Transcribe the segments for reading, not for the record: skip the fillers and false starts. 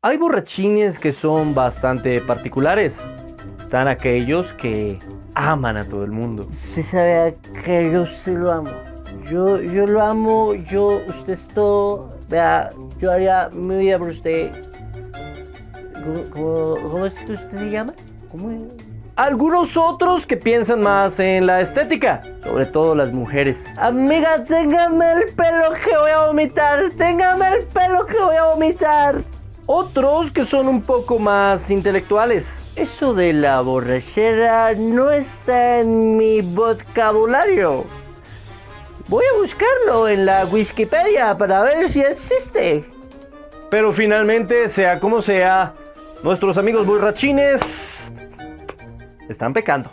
Hay borrachines que son bastante particulares. Están aquellos que aman a todo el mundo. Se sabe que yo sí lo amo. Yo lo amo, usted es todo. Vea, yo haría mi vida por usted. ¿Cómo es que usted se llama? ¿Cómo es? Algunos otros que piensan más en la estética, sobre todo las mujeres. Amiga, téngame el pelo que voy a vomitar. Téngame el pelo que voy a vomitar. Otros que son un poco más intelectuales. Eso de la borrachera no está en mi vocabulario. Voy a buscarlo en la Wikipedia para ver si existe. Pero finalmente, sea como sea, nuestros amigos borrachines están pecando.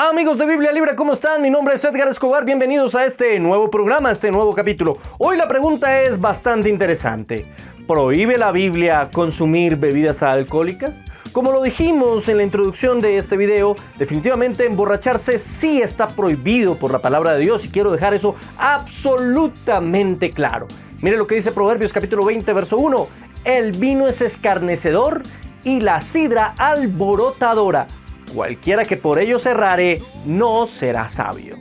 Amigos de Biblia Libre, ¿cómo están? Mi nombre es Edgar Escobar, bienvenidos a este nuevo programa, a este nuevo capítulo. Hoy la pregunta es bastante interesante. ¿Prohíbe la Biblia consumir bebidas alcohólicas? Como lo dijimos en la introducción de este video, definitivamente emborracharse sí está prohibido por la palabra de Dios y quiero dejar eso absolutamente claro. Mire lo que dice Proverbios capítulo 20, verso 1. El vino es escarnecedor y la sidra alborotadora. Cualquiera que por ello se errare, no será sabio.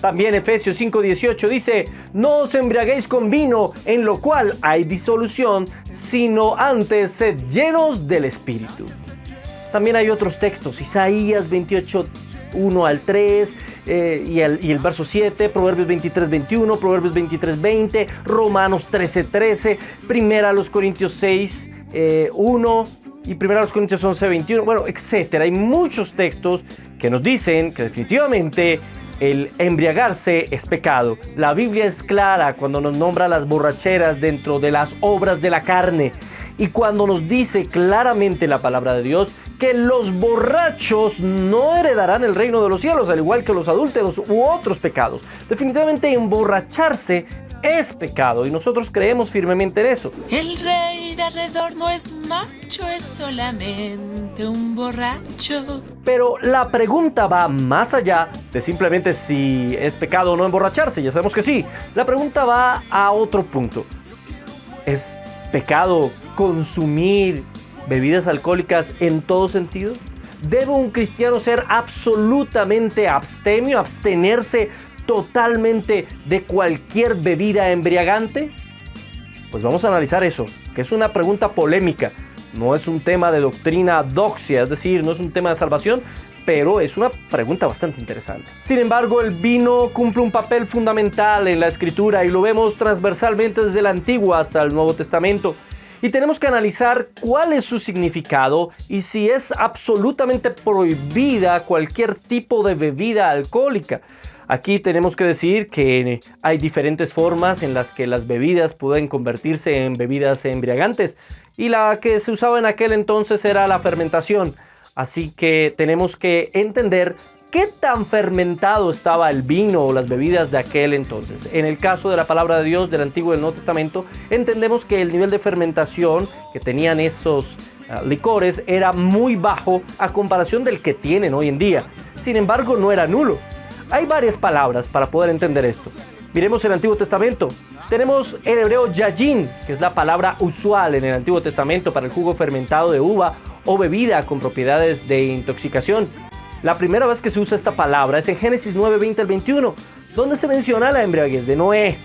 También Efesios 5:18 dice, no os embriaguéis con vino, en lo cual hay disolución, sino antes sed llenos del Espíritu. También hay otros textos, Isaías 28, 1 al 3 y el verso 7, Proverbios 23, 21, Proverbios 23, 20, Romanos 13, 13, Primera a los Corintios 6, 1 y Primera a los Corintios 11, 21, bueno, etcétera. Hay muchos textos que nos dicen que definitivamente el embriagarse es pecado. La Biblia es clara cuando nos nombra las borracheras dentro de las obras de la carne y cuando nos dice claramente la palabra de Dios que los borrachos no heredarán el reino de los cielos, al igual que los adúlteros u otros pecados. Definitivamente emborracharse es pecado y nosotros creemos firmemente en eso. El rey de alrededor no es macho, es solamente un borracho. Pero la pregunta va más allá de simplemente si es pecado o no emborracharse. Ya sabemos que sí. La pregunta va a otro punto. ¿Es pecado consumir bebidas alcohólicas en todo sentido? ¿Debe un cristiano ser absolutamente abstemio, abstenerse totalmente de cualquier bebida embriagante? Pues vamos a analizar eso, que es una pregunta polémica. No es un tema de doctrina doxia, es decir, no es un tema de salvación, pero es una pregunta bastante interesante. Sin embargo, el vino cumple un papel fundamental en la Escritura y lo vemos transversalmente desde el Antiguo hasta el Nuevo Testamento. Y tenemos que analizar cuál es su significado y si es absolutamente prohibida cualquier tipo de bebida alcohólica. Aquí tenemos que decir que hay diferentes formas en las que las bebidas pueden convertirse en bebidas embriagantes y la que se usaba en aquel entonces era la fermentación. Así que tenemos que entender qué tan fermentado estaba el vino o las bebidas de aquel entonces. En el caso de la palabra de Dios del Antiguo y del Nuevo Testamento, entendemos que el nivel de fermentación que tenían esos licores era muy bajo a comparación del que tienen hoy en día. Sin embargo, no era nulo. Hay varias palabras para poder entender esto. Miremos el Antiguo Testamento. Tenemos el hebreo yayin, que es la palabra usual en el Antiguo Testamento para el jugo fermentado de uva o bebida con propiedades de intoxicación. La primera vez que se usa esta palabra es en Génesis 9, 20 al 21, donde se menciona la embriaguez de Noé,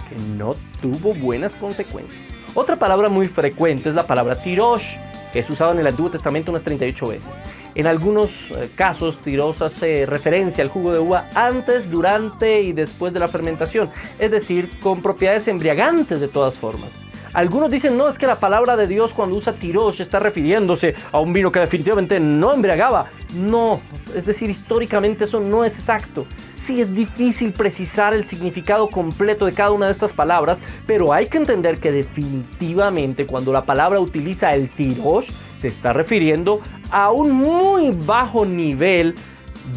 que no tuvo buenas consecuencias. Otra palabra muy frecuente es la palabra tirosh, que es usada en el Antiguo Testamento unas 38 veces. En algunos casos, tirosh hace referencia al jugo de uva antes, durante y después de la fermentación, es decir, con propiedades embriagantes de todas formas. Algunos dicen, no, es que la palabra de Dios cuando usa tirosh está refiriéndose a un vino que definitivamente no embriagaba. No, es decir, históricamente eso no es exacto. Sí es difícil precisar el significado completo de cada una de estas palabras, pero hay que entender que definitivamente cuando la palabra utiliza el tirosh, se está refiriendo a un muy bajo nivel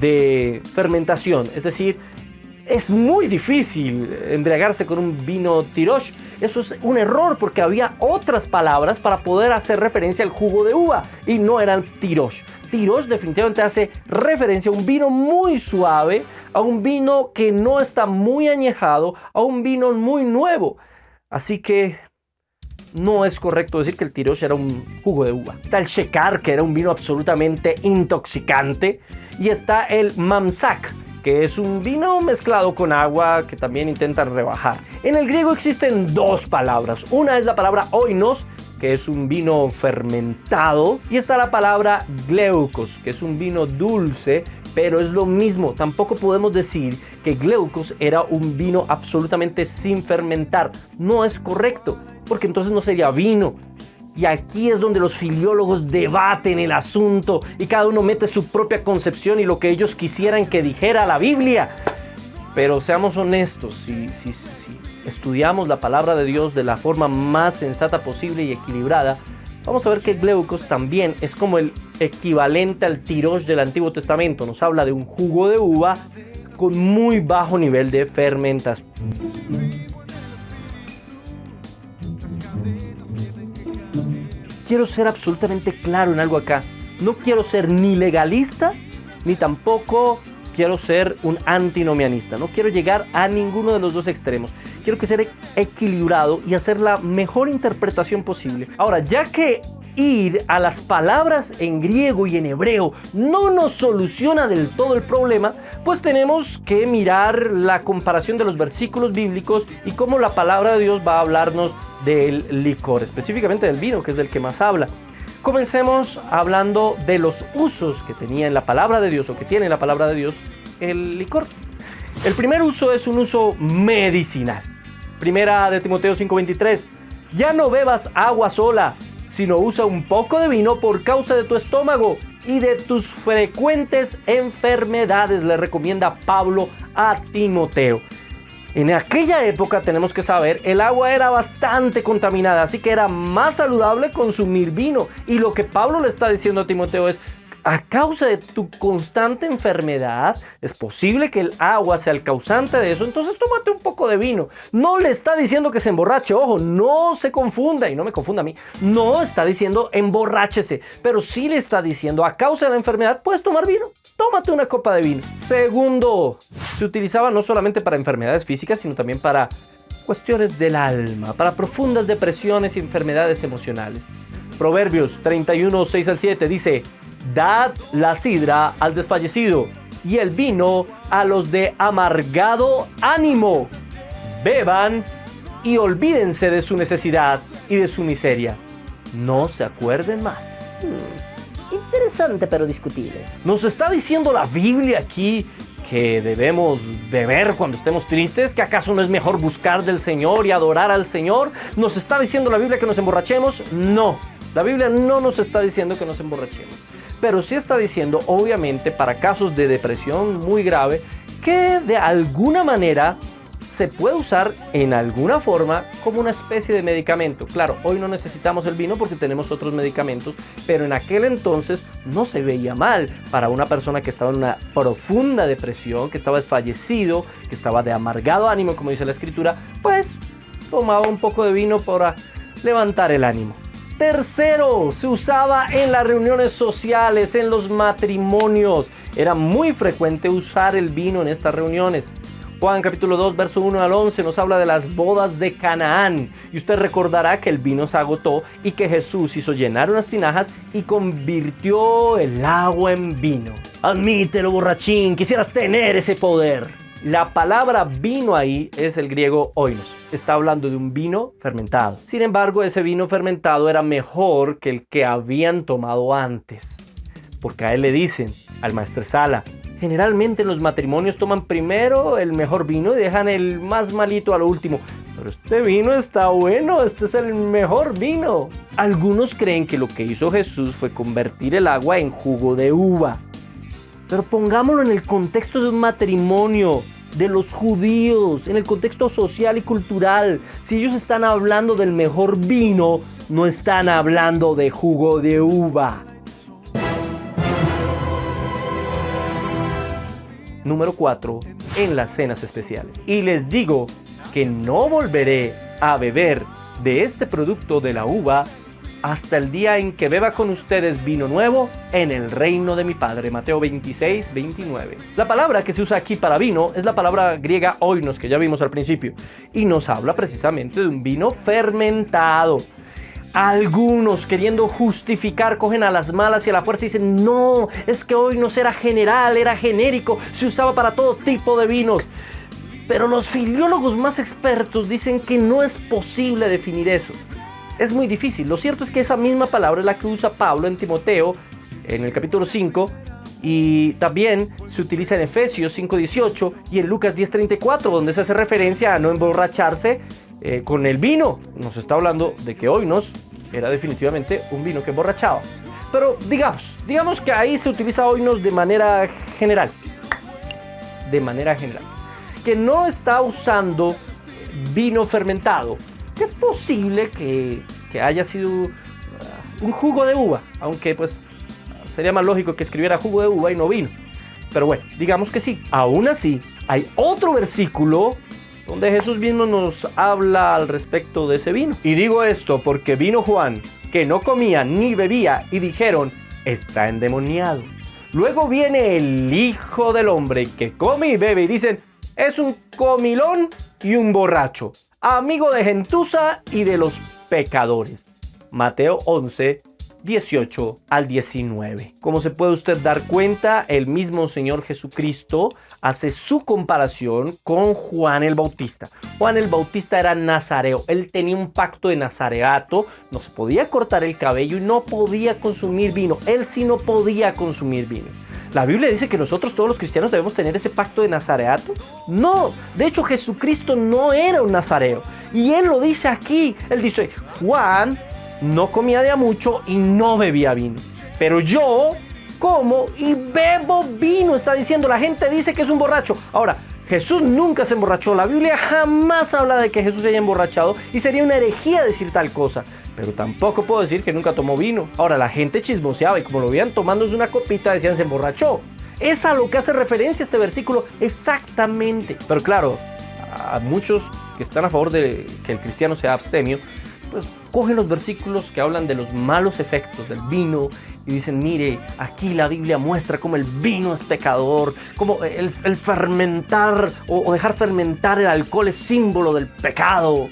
de fermentación. Es decir, es muy difícil embriagarse con un vino tirosh. Eso es un error porque había otras palabras para poder hacer referencia al jugo de uva y no eran tirosh. tirosh definitivamente hace referencia a un vino muy suave, a un vino que no está muy añejado, a un vino muy nuevo. Así que no es correcto decir que el tirosh era un jugo de uva. Está el shekar, que era un vino absolutamente intoxicante, y está el mamsak, que es un vino mezclado con agua que también intentan rebajar. En el griego existen dos palabras. Una es la palabra oinos, que es un vino fermentado, y está la palabra gleukos, que es un vino dulce, pero es lo mismo. Tampoco podemos decir que gleukos era un vino absolutamente sin fermentar. No es correcto, porque entonces no sería vino. Y aquí es donde los filiólogos debaten el asunto y cada uno mete su propia concepción y lo que ellos quisieran que dijera la Biblia. Pero seamos honestos, si estudiamos la palabra de Dios de la forma más sensata posible y equilibrada, vamos a ver que gleukos también es como el equivalente al tirosh del Antiguo Testamento. Nos habla de un jugo de uva con muy bajo nivel de fermentación. Quiero ser absolutamente claro en algo acá. No quiero ser ni legalista, ni tampoco quiero ser un antinomianista. No quiero llegar a ninguno de los dos extremos. Quiero que sea equilibrado y hacer la mejor interpretación posible. Ahora, ya que ir a las palabras en griego y en hebreo no nos soluciona del todo el problema, pues tenemos que mirar la comparación de los versículos bíblicos y cómo la palabra de Dios va a hablarnos del licor, específicamente del vino, que es del que más habla. Comencemos hablando de los usos que tenía en la palabra de Dios, o que tiene en la palabra de Dios, el licor. El primer uso es un uso medicinal. Primera de Timoteo 5:23. Ya no bebas agua sola, sino usa un poco de vino por causa de tu estómago y de tus frecuentes enfermedades, le recomienda Pablo a Timoteo. En aquella época, tenemos que saber, el agua era bastante contaminada, así que era más saludable consumir vino. Y lo que Pablo le está diciendo a Timoteo es: a causa de tu constante enfermedad, es posible que el agua sea el causante de eso, entonces tómate un poco de vino. No le está diciendo que se emborrache, ojo, no se confunda y no me confunda a mí. No está diciendo emborráchese, pero sí le está diciendo, a causa de la enfermedad puedes tomar vino. Tómate una copa de vino. Segundo, se utilizaba no solamente para enfermedades físicas, sino también para cuestiones del alma, para profundas depresiones y enfermedades emocionales. Proverbios 31, 6 al 7 dice: dad la sidra al desfallecido y el vino a los de amargado ánimo. Beban y olvídense de su necesidad y de su miseria. No se acuerden más. Interesante pero discutible. Nos está diciendo la Biblia aquí que debemos beber cuando estemos tristes. ¿Que acaso no es mejor buscar del Señor y adorar al Señor? ¿Nos está diciendo la Biblia que nos emborrachemos? No, la Biblia no nos está diciendo que nos emborrachemos. Pero sí está diciendo, obviamente, para casos de depresión muy grave, que de alguna manera se puede usar en alguna forma como una especie de medicamento. Claro, hoy no necesitamos el vino porque tenemos otros medicamentos, pero en aquel entonces no se veía mal para una persona que estaba en una profunda depresión, que estaba desfallecido, que estaba de amargado ánimo, como dice la Escritura, pues tomaba un poco de vino para levantar el ánimo. Tercero, se usaba en las reuniones sociales, en los matrimonios. Era muy frecuente usar el vino en estas reuniones. Juan capítulo 2, verso 1 al 11 nos habla de las bodas de Canaán. Y usted recordará que el vino se agotó y que Jesús hizo llenar unas tinajas y convirtió el agua en vino. Admítelo, borrachín, quisieras tener ese poder. La palabra vino ahí es el griego oinos. Está hablando de un vino fermentado. Sin embargo, ese vino fermentado era mejor que el que habían tomado antes. Porque a él le dicen, al maestresala, generalmente en los matrimonios toman primero el mejor vino y dejan el más malito a lo último. Pero este vino está bueno, este es el mejor vino. Algunos creen que lo que hizo Jesús fue convertir el agua en jugo de uva. Pero pongámoslo en el contexto de un matrimonio, de los judíos, en el contexto social y cultural. Si ellos están hablando del mejor vino, no están hablando de jugo de uva. Número 4. En las cenas especiales. Y les digo que no volveré a beber de este producto de la uva hasta el día en que beba con ustedes vino nuevo en el reino de mi Padre. Mateo 26, 29. La palabra que se usa aquí para vino es la palabra griega oinos, que ya vimos al principio, y nos habla precisamente de un vino fermentado. Algunos, queriendo justificar, cogen a las malas y a la fuerza y dicen: no, es que oinos era general, era genérico, se usaba para todo tipo de vinos. Pero los filólogos más expertos dicen que no es posible definir eso. Es muy difícil. Lo cierto es que esa misma palabra es la que usa Pablo en Timoteo, en el capítulo 5, y también se utiliza en Efesios 5:18 y en Lucas 10:34, donde se hace referencia a no emborracharse con el vino. Nos está hablando de que oinos era definitivamente un vino que emborrachaba. Pero digamos que ahí se utiliza oinos de manera general. De manera general. Que no está usando vino fermentado. Que es posible que haya sido un jugo de uva. Aunque pues sería más lógico que escribiera jugo de uva y no vino. Pero bueno, digamos que sí. Aún así, hay otro versículo donde Jesús mismo nos habla al respecto de ese vino. Y digo esto porque vino Juan, que no comía ni bebía, y dijeron: está endemoniado. Luego viene el Hijo del Hombre, que come y bebe, y dicen: es un comilón y un borracho, amigo de gentuza y de los pecadores. Mateo 11, 18 al 19. Como se puede usted dar cuenta, el mismo Señor Jesucristo hace su comparación con Juan el Bautista. Juan el Bautista era nazareo, él tenía un pacto de nazareato, no se podía cortar el cabello y no podía consumir vino, él sí no podía consumir vino. ¿La Biblia dice que nosotros todos los cristianos debemos tener ese pacto de nazareato? No, de hecho Jesucristo no era un nazareo. Y él lo dice aquí, él dice: Juan no comía de a mucho y no bebía vino, pero yo como y bebo vino, está diciendo. La gente dice que es un borracho. Ahora, Jesús nunca se emborrachó. La Biblia jamás habla de que Jesús se haya emborrachado y sería una herejía decir tal cosa. Pero tampoco puedo decir que nunca tomó vino. Ahora, la gente chismoseaba y como lo veían tomándose una copita decían: se emborrachó. Es a lo que hace referencia este versículo exactamente. Pero claro, a muchos que están a favor de que el cristiano sea abstemio, pues cogen los versículos que hablan de los malos efectos del vino y dicen: mire, aquí la Biblia muestra cómo el vino es pecador, cómo el fermentar o dejar fermentar el alcohol es símbolo del pecado.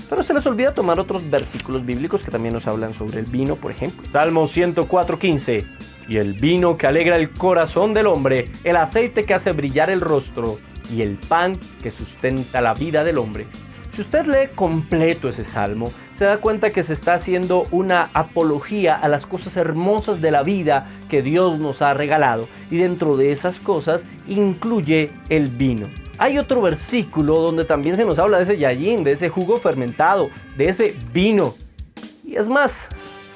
Pero se les olvida tomar otros versículos bíblicos que también nos hablan sobre el vino, por ejemplo. Salmo 104:15. Y el vino que alegra el corazón del hombre, el aceite que hace brillar el rostro y el pan que sustenta la vida del hombre. Si usted lee completo ese salmo, se da cuenta que se está haciendo una apología a las cosas hermosas de la vida que Dios nos ha regalado. Y dentro de esas cosas incluye el vino. Hay otro versículo donde también se nos habla de ese yayin, de ese jugo fermentado, de ese vino. Y es más,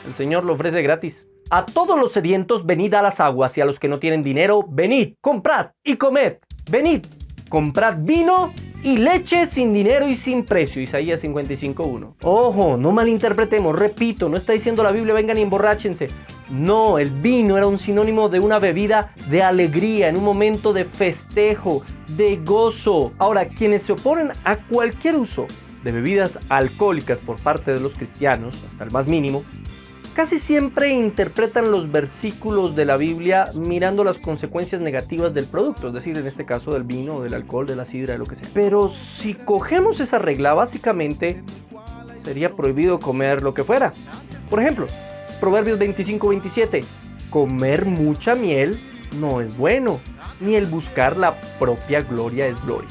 el Señor lo ofrece gratis. A todos los sedientos, venid a las aguas, y a los que no tienen dinero, venid, comprad y comed. Venid, comprad vino y leche sin dinero y sin precio. Isaías 55:1. Ojo, no malinterpretemos, repito, no está diciendo la Biblia: vengan y emborráchense. No, el vino era un sinónimo de una bebida de alegría, en un momento de festejo, de gozo. Ahora, quienes se oponen a cualquier uso de bebidas alcohólicas por parte de los cristianos, hasta el más mínimo, casi siempre interpretan los versículos de la Biblia mirando las consecuencias negativas del producto, es decir, en este caso del vino, del alcohol, de la sidra, de lo que sea. Pero si cogemos esa regla, básicamente sería prohibido comer lo que fuera. Por ejemplo, Proverbios 25:27. Comer mucha miel no es bueno, ni el buscar la propia gloria es gloria.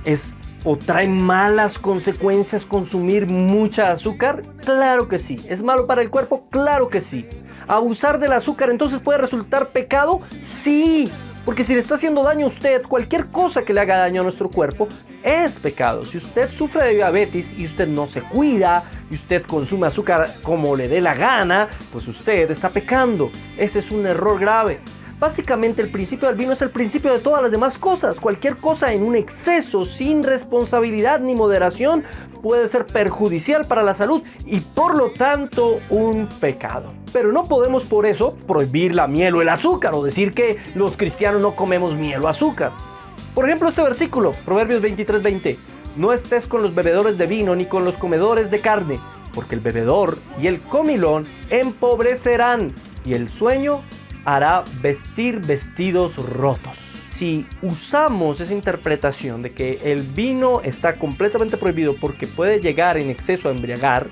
¿O trae malas consecuencias consumir mucha azúcar? Claro que sí. ¿Es malo para el cuerpo? Claro que sí. ¿Abusar del azúcar entonces puede resultar pecado? Sí. Porque si le está haciendo daño a usted, cualquier cosa que le haga daño a nuestro cuerpo es pecado. Si usted sufre de diabetes y usted no se cuida y usted consume azúcar como le dé la gana, pues usted está pecando. Ese es un error grave. Básicamente el principio del vino es el principio de todas las demás cosas. Cualquier cosa en un exceso, sin responsabilidad ni moderación, puede ser perjudicial para la salud y por lo tanto un pecado. Pero no podemos por eso prohibir la miel o el azúcar o decir que los cristianos no comemos miel o azúcar. Por ejemplo, este versículo, Proverbios 23:20. No estés con los bebedores de vino ni con los comedores de carne, porque el bebedor y el comilón empobrecerán, y el sueño hará vestir vestidos rotos. Si usamos esa interpretación de que el vino está completamente prohibido porque puede llegar en exceso a embriagar,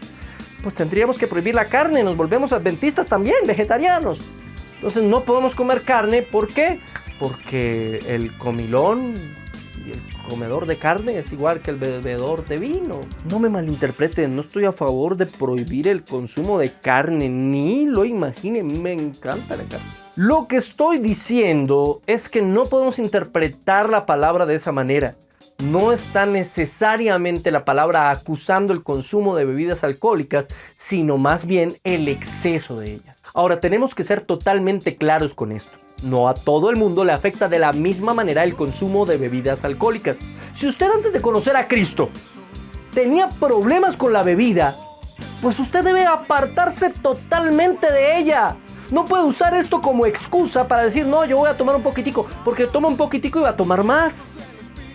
pues tendríamos que prohibir la carne, nos volvemos adventistas también, vegetarianos. Entonces no podemos comer carne, ¿por qué? Porque el comilón y el comedor de carne es igual que el bebedor de vino. No me malinterpreten, no estoy a favor de prohibir el consumo de carne, ni lo imaginen, me encanta la carne. Lo que estoy diciendo es que no podemos interpretar la palabra de esa manera. No está necesariamente la palabra acusando el consumo de bebidas alcohólicas, sino más bien el exceso de ellas. Ahora, tenemos que ser totalmente claros con esto. No a todo el mundo le afecta de la misma manera el consumo de bebidas alcohólicas. Si usted antes de conocer a Cristo tenía problemas con la bebida, pues usted debe apartarse totalmente de ella. No puede usar esto como excusa para decir, no, yo voy a tomar un poquitico, porque toma un poquitico y va a tomar más.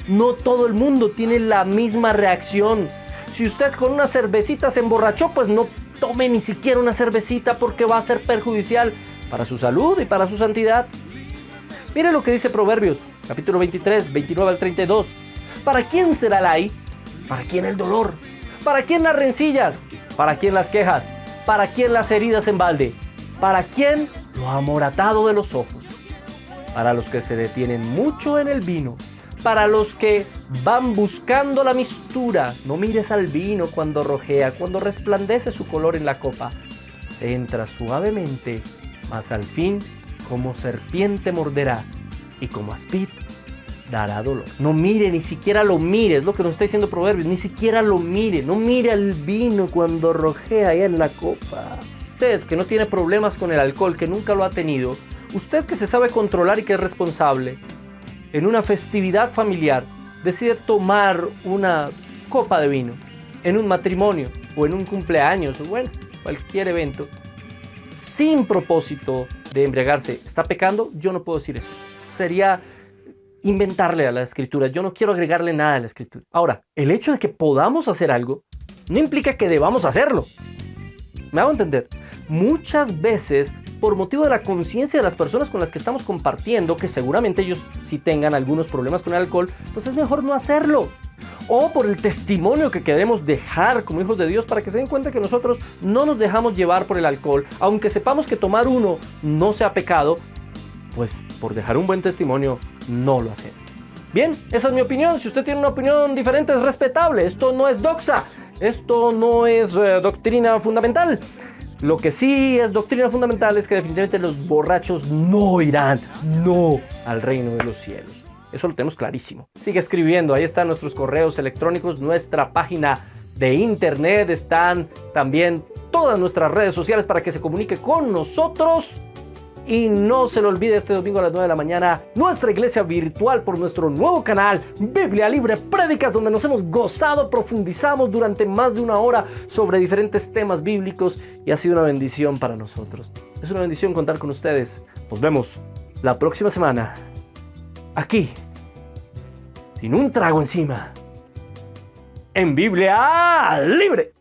No todo el mundo tiene la misma reacción. Si usted con una cervecita se emborrachó, pues no tome ni siquiera una cervecita porque va a ser perjudicial para su salud y para su santidad. Mire lo que dice Proverbios, capítulo 23, 29 al 32. ¿Para quién será el ay? ¿Para quién el dolor? ¿Para quién las rencillas? ¿Para quién las quejas? ¿Para quién las heridas en balde? ¿Para quién lo amoratado de los ojos? Para los que se detienen mucho en el vino, para los que van buscando la mistura. No mires al vino cuando rojea, cuando resplandece su color en la copa. Entra suavemente, mas al fin como serpiente morderá y como aspid dará dolor. No mire, ni siquiera lo mire, es lo que nos está diciendo Proverbios, ni siquiera lo mire, no mire al vino cuando rojea ahí en la copa. Usted que no tiene problemas con el alcohol, que nunca lo ha tenido, usted que se sabe controlar y que es responsable, en una festividad familiar decide tomar una copa de vino, en un matrimonio o en un cumpleaños o bueno, cualquier evento, sin propósito de embriagarse, ¿está pecando? Yo no puedo decir eso. Sería inventarle a la escritura. Yo no quiero agregarle nada a la escritura. Ahora, el hecho de que podamos hacer algo no implica que debamos hacerlo. ¿Me hago entender? Muchas veces, por motivo de la conciencia de las personas con las que estamos compartiendo, que seguramente ellos sí tengan algunos problemas con el alcohol, pues es mejor no hacerlo. O por el testimonio que queremos dejar como hijos de Dios para que se den cuenta que nosotros no nos dejamos llevar por el alcohol, aunque sepamos que tomar uno no sea pecado, pues por dejar un buen testimonio no lo hacemos. Bien, esa es mi opinión. Si usted tiene una opinión diferente es respetable. Esto no es doxa, esto no es doctrina fundamental. Lo que sí es doctrina fundamental es que definitivamente los borrachos no irán, no al reino de los cielos. Eso lo tenemos clarísimo. Sigue escribiendo, ahí están nuestros correos electrónicos, nuestra página de internet, están también todas nuestras redes sociales para que se comunique con nosotros. Y no se le olvide este domingo a las 9 de la mañana, nuestra iglesia virtual por nuestro nuevo canal, Biblia Libre Prédicas, donde nos hemos gozado, profundizamos durante más de una hora sobre diferentes temas bíblicos y ha sido una bendición para nosotros. Es una bendición contar con ustedes. Nos vemos la próxima semana, aquí, sin un trago encima, en Biblia Libre.